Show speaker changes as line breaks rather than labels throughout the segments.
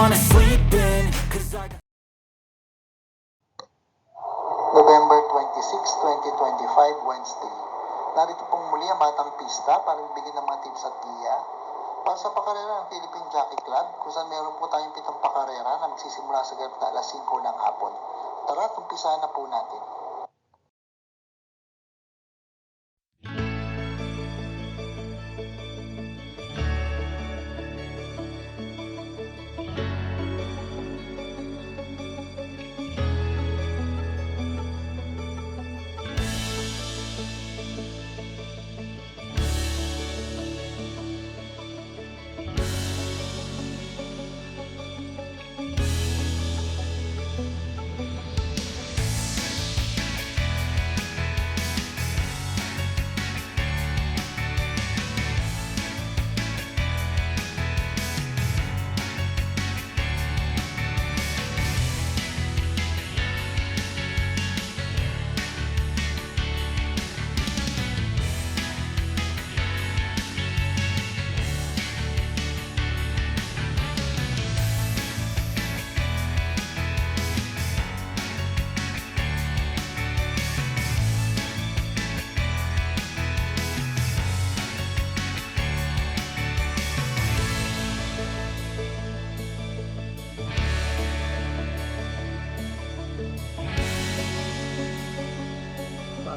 wanna sleep in, 'cause I got
November 26, 2025, Wednesday. Narito pong muli ang Batang Pista para bibigyan ng mga tips at giya para sa pakarera ng Philippine Jockey Club, kung saan meron po tayong 7 pakarera na magsisimula sa ganap na alas 5 ng hapon. Tara, umpisahan na po natin.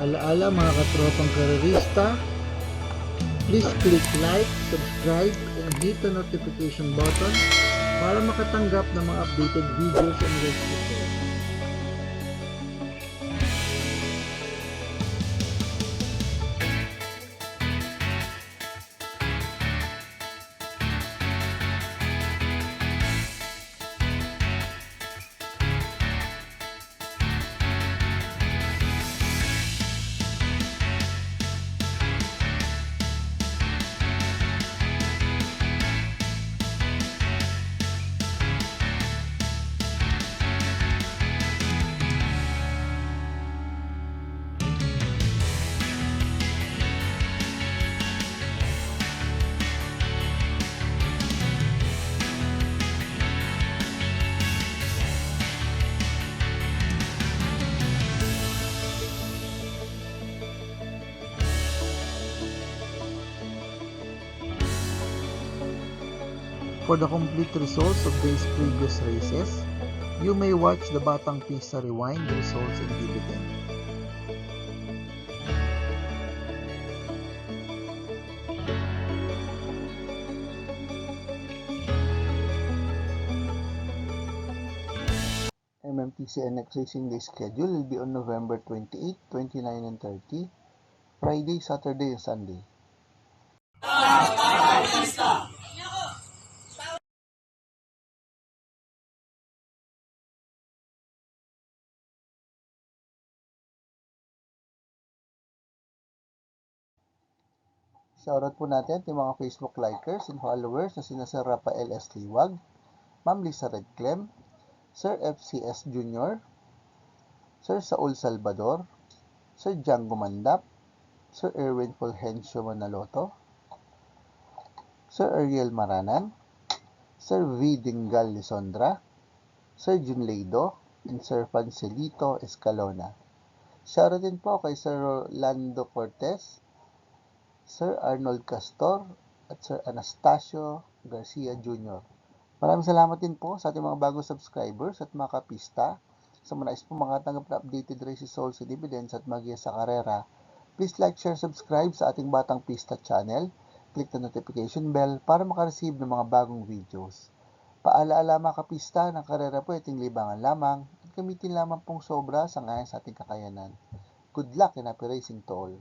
Paalaala mga katropang karerista, please click like, subscribe, and hit the notification button para makatanggap ng mga updated videos and recipes. For the complete results of these previous races, you may watch the Batang Pista Rewind results and dividend. MMTC NX Racing Day schedule will be on November 28, 29, and 30, Friday, Saturday, and Sunday. Shoutout po natin ating mga Facebook likers and followers na sina Sir Rafael S. Liwag, Ma'am Lisa Redclem, Sir FCS Jr., Sir Saul Salvador, Sir Django Mandap, Sir Erwin Fulgencio Manaloto, Sir Ariel Maranan, Sir V. Dingal Lisondra, Sir Jun Leido, and Sir Francelito Escalona. Shoutout din po kay Sir Rolando Cortez, Sir Arnold Castor, at Sir Anastasio Garcia Jr. Maraming salamat din po sa ating mga bagong subscribers at mga kapista. Sa mga nais po makatanggap na updated race results and dividends at magiya sa karera, please like, share, subscribe sa ating Batang Pista channel. Click the notification bell para makareceive ng mga bagong videos. Paalaala mga kapista, ng karera po ating libangan lamang at gamitin lamang pong sobra sa ngayon sa ating kakayanan. Good luck and happy racing to all!